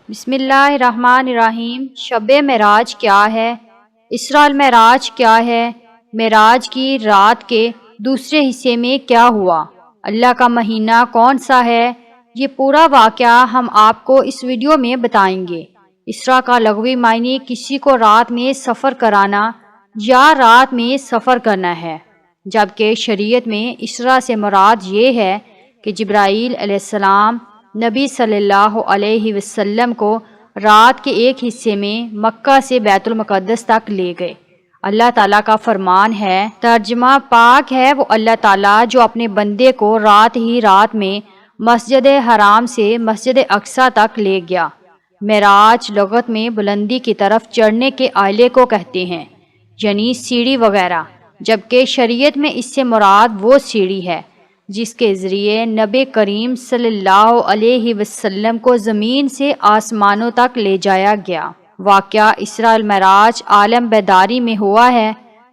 بسم اللہ الرحمن الرحیم۔ شب معراج کیا ہے؟ اسراء المعراج کیا ہے؟ معراج کی رات کے دوسرے حصے میں کیا ہوا؟ اللہ کا مہینہ کون سا ہے؟ یہ پورا واقعہ ہم آپ کو اس ویڈیو میں بتائیں گے۔ اسراء کا لغوی معنی کسی کو رات میں سفر کرانا یا رات میں سفر کرنا ہے، جبکہ شریعت میں اسراء سے مراد یہ ہے کہ جبرائیل علیہ السلام نبی صلی اللہ علیہ وسلم کو رات کے ایک حصے میں مکہ سے بیت المقدس تک لے گئے۔ اللہ تعالیٰ کا فرمان ہے، ترجمہ پاک ہے وہ اللہ تعالیٰ جو اپنے بندے کو رات ہی رات میں مسجد حرام سے مسجد اقصیٰ تک لے گیا۔ معراج لغت میں بلندی کی طرف چڑھنے کے آلے کو کہتے ہیں، یعنی سیڑھی وغیرہ، جبکہ شریعت میں اس سے مراد وہ سیڑھی ہے جس کے ذریعے نبی کریم صلی اللہ علیہ وسلم کو زمین سے آسمانوں تک لے جایا گیا۔ واقعہ اسراء المعراج عالم بیداری میں ہوا ہے،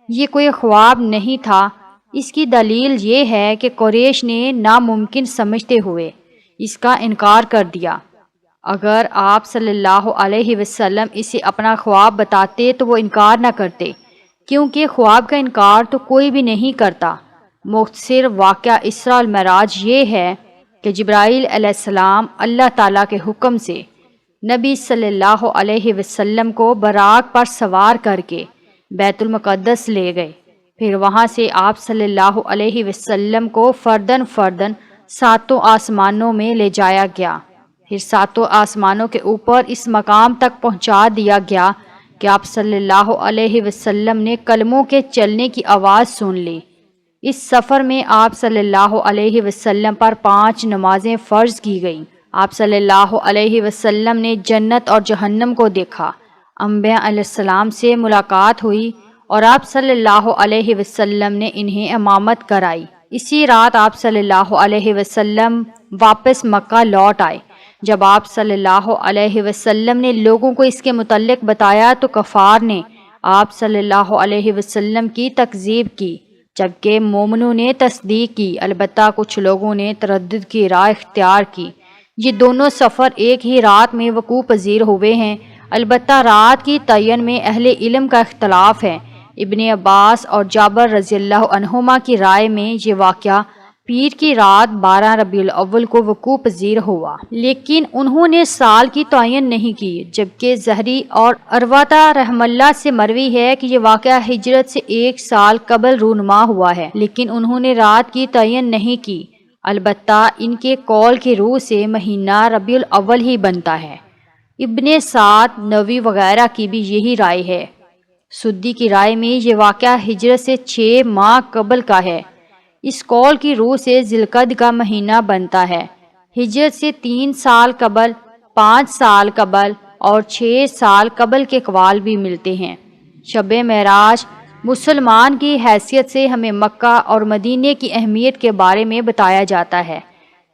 یہ کوئی خواب نہیں تھا۔ اس کی دلیل یہ ہے کہ قریش نے ناممکن سمجھتے ہوئے اس کا انکار کر دیا۔ اگر آپ صلی اللہ علیہ وسلم اسے اپنا خواب بتاتے تو وہ انکار نہ کرتے، کیونکہ خواب کا انکار تو کوئی بھی نہیں کرتا۔ مختصر واقعہ اسراء المعراج یہ ہے کہ جبرائیل علیہ السلام اللہ تعالیٰ کے حکم سے نبی صلی اللہ علیہ وسلم کو براق پر سوار کر کے بیت المقدس لے گئے، پھر وہاں سے آپ صلی اللہ علیہ وسلم کو فرداً فرداً ساتوں آسمانوں میں لے جایا گیا، پھر ساتوں آسمانوں کے اوپر اس مقام تک پہنچا دیا گیا کہ آپ صلی اللہ علیہ وسلم نے کلموں کے چلنے کی آواز سن لی۔ اس سفر میں آپ صلی اللہ علیہ وسلم پر 5 نمازیں فرض کی گئیں۔ آپ صلی اللہ علیہ وسلم نے جنت اور جہنم کو دیکھا، انبیاء علیہ السلام سے ملاقات ہوئی اور آپ صلی اللہ علیہ وسلم نے انہیں امامت کرائی۔ اسی رات آپ صلی اللہ علیہ وسلم واپس مکہ لوٹ آئے۔ جب آپ صلی اللہ علیہ وسلم نے لوگوں کو اس کے متعلق بتایا تو کفار نے آپ صلی اللہ علیہ وسلم کی تکذیب کی، جبکہ مومنوں نے تصدیق کی۔ البتہ کچھ لوگوں نے تردد کی راہ اختیار کی۔ یہ دونوں سفر ایک ہی رات میں وقوع پذیر ہوئے ہیں، البتہ رات کی تعین میں اہل علم کا اختلاف ہے۔ ابن عباس اور جابر رضی اللہ عنہما کی رائے میں یہ واقعہ پیر کی رات 12 ربیع الاول کو وقوع پذیر ہوا، لیکن انہوں نے سال کی تعین نہیں کی، جبکہ زہری اور عروہ رحم اللہ سے مروی ہے کہ یہ واقعہ ہجرت سے 1 سال قبل رونما ہوا ہے، لیکن انہوں نے رات کی تعین نہیں کی۔ البتہ ان کے قول کی روح سے مہینہ ربیع الاول ہی بنتا ہے۔ ابن سعد، نووی وغیرہ کی بھی یہی رائے ہے۔ سدی کی رائے میں یہ واقعہ ہجرت سے 6 ماہ قبل کا ہے۔ اس قول کی روح سے ذی القعدہ کا مہینہ بنتا ہے۔ ہجرت سے 3 سال قبل، 5 سال قبل اور 6 سال قبل کے اقوال بھی ملتے ہیں۔ شب معراج مسلمان کی حیثیت سے ہمیں مکہ اور مدینے کی اہمیت کے بارے میں بتایا جاتا ہے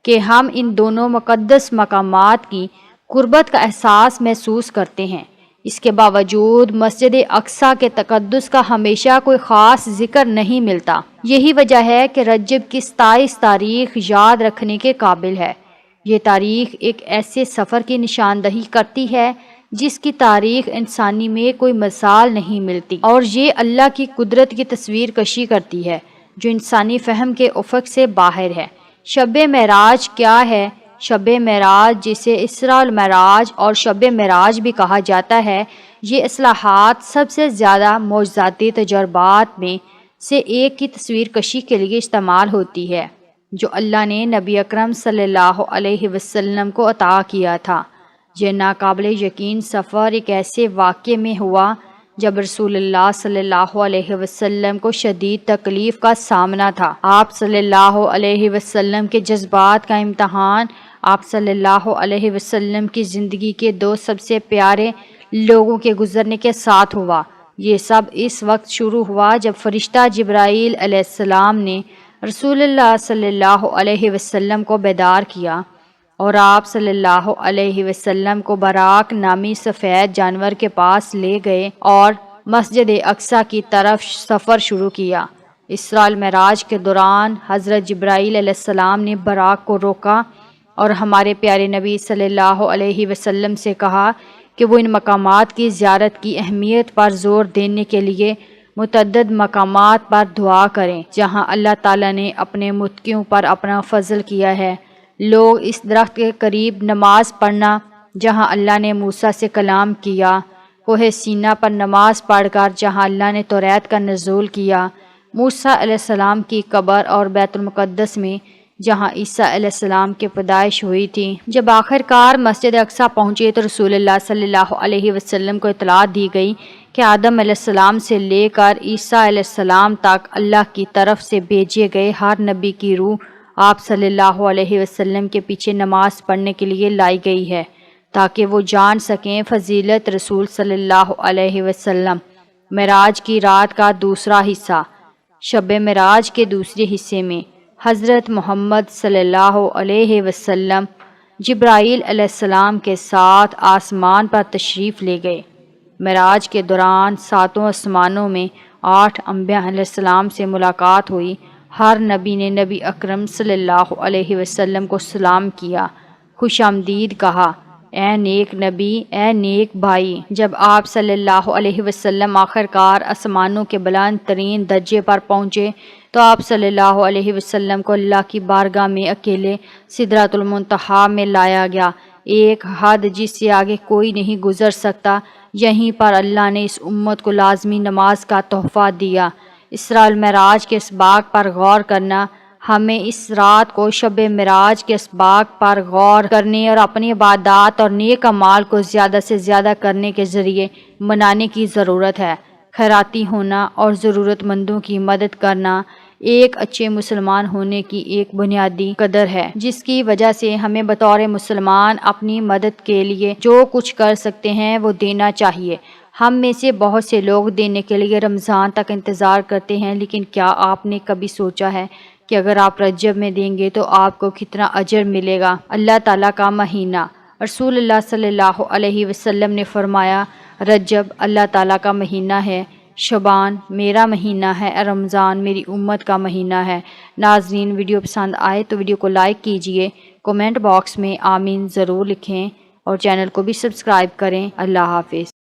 کہ ہم ان دونوں مقدس مقامات کی قربت کا احساس محسوس کرتے ہیں۔ اس کے باوجود مسجد اقصیٰ کے تقدس کا ہمیشہ کوئی خاص ذکر نہیں ملتا۔ یہی وجہ ہے کہ رجب کی 27 تاریخ یاد رکھنے کے قابل ہے۔ یہ تاریخ ایک ایسے سفر کی نشاندہی کرتی ہے جس کی تاریخ انسانی میں کوئی مثال نہیں ملتی، اور یہ اللہ کی قدرت کی تصویر کشی کرتی ہے جو انسانی فہم کے افق سے باہر ہے۔ شب معراج کیا ہے؟ شب معراج، جسے اسراء المعراج اور شب معراج بھی کہا جاتا ہے، یہ اصطلاحات سب سے زیادہ معجزاتی تجربات میں سے ایک کی تصویر کشی کے لیے استعمال ہوتی ہے جو اللہ نے نبی اکرم صلی اللہ علیہ وسلم کو عطا کیا تھا۔ یہ ناقابل یقین سفر ایک ایسے واقعے میں ہوا جب رسول اللہ صلی اللہ علیہ وسلم کو شدید تکلیف کا سامنا تھا۔ آپ صلی اللہ علیہ وسلم کے جذبات کا امتحان آپ صلی اللہ علیہ وسلم کی زندگی کے 2 سب سے پیارے لوگوں کے گزرنے کے ساتھ ہوا۔ یہ سب اس وقت شروع ہوا جب فرشتہ جبرائیل علیہ السلام نے رسول اللہ صلی اللہ علیہ وسلم کو بیدار کیا اور آپ صلی اللہ علیہ وسلم کو براق نامی سفید جانور کے پاس لے گئے اور مسجد اقصیٰ کی طرف سفر شروع کیا۔ اسراء المعراج کے دوران حضرت جبرائیل علیہ السلام نے براق کو روکا اور ہمارے پیارے نبی صلی اللہ علیہ وسلم سے کہا کہ وہ ان مقامات کی زیارت کی اہمیت پر زور دینے کے لیے متعدد مقامات پر دعا کریں جہاں اللہ تعالیٰ نے اپنے متقیوں پر اپنا فضل کیا ہے۔ لوگ اس درخت کے قریب نماز پڑھنا جہاں اللہ نے موسیٰ سے کلام کیا، کوہ سینا پر نماز پڑھ کر جہاں اللہ نے توریت کا نزول کیا، موسیٰ علیہ السلام کی قبر اور بیت المقدس میں جہاں عیسیٰ علیہ السلام کی پیدائش ہوئی تھی۔ جب آخر کار مسجد اقصیٰ پہنچے تو رسول اللہ صلی اللہ علیہ وسلم کو اطلاع دی گئی کہ آدم علیہ السلام سے لے کر عیسیٰ علیہ السلام تک اللہ کی طرف سے بھیجے گئے ہر نبی کی روح آپ صلی اللہ علیہ وسلم کے پیچھے نماز پڑھنے کے لیے لائی گئی ہے تاکہ وہ جان سکیں فضیلت رسول صلی اللہ علیہ وسلم۔ معراج کی رات کا دوسرا حصہ۔ شب معراج کے دوسرے حصے میں حضرت محمد صلی اللہ علیہ وسلم جبرائیل علیہ السلام کے ساتھ آسمان پر تشریف لے گئے۔ معراج کے دوران ساتوں آسمانوں میں 8 انبیاء علیہ السلام سے ملاقات ہوئی۔ ہر نبی نے نبی اکرم صلی اللہ علیہ وسلم کو سلام کیا، خوش آمدید کہا، اے نیک نبی، اے نیک بھائی۔ جب آپ صلی اللہ علیہ وسلم آخر کار آسمانوں کے بلند ترین درجے پر پہنچے تو آپ صلی اللہ علیہ وسلم کو اللہ کی بارگاہ میں اکیلے سدرۃ المنتہا میں لایا گیا، ایک حد جس سے آگے کوئی نہیں گزر سکتا۔ یہیں پر اللہ نے اس امت کو لازمی نماز کا تحفہ دیا۔ اسراء المعراج کے اسباق پر غور کرنا۔ ہمیں اس رات کو شب معراج کے اسباق پر غور کرنے اور اپنی عبادات اور نیک اعمال کو زیادہ سے زیادہ کرنے کے ذریعے منانے کی ضرورت ہے۔ خیراتی ہونا اور ضرورت مندوں کی مدد کرنا ایک اچھے مسلمان ہونے کی ایک بنیادی قدر ہے، جس کی وجہ سے ہمیں بطور مسلمان اپنی مدد کے لیے جو کچھ کر سکتے ہیں وہ دینا چاہیے۔ ہم میں سے بہت سے لوگ دینے کے لیے رمضان تک انتظار کرتے ہیں، لیکن کیا آپ نے کبھی سوچا ہے کہ اگر آپ رجب میں دیں گے تو آپ کو کتنا اجر ملے گا؟ اللہ تعالیٰ کا مہینہ۔ رسول اللہ صلی اللہ علیہ وسلم نے فرمایا، رجب اللہ تعالیٰ کا مہینہ ہے، شعبان میرا مہینہ ہے، رمضان میری امت کا مہینہ ہے۔ ناظرین، ویڈیو پسند آئے تو ویڈیو کو لائک کیجئے، کومنٹ باکس میں آمین ضرور لکھیں اور چینل کو بھی سبسکرائب کریں۔ اللہ حافظ۔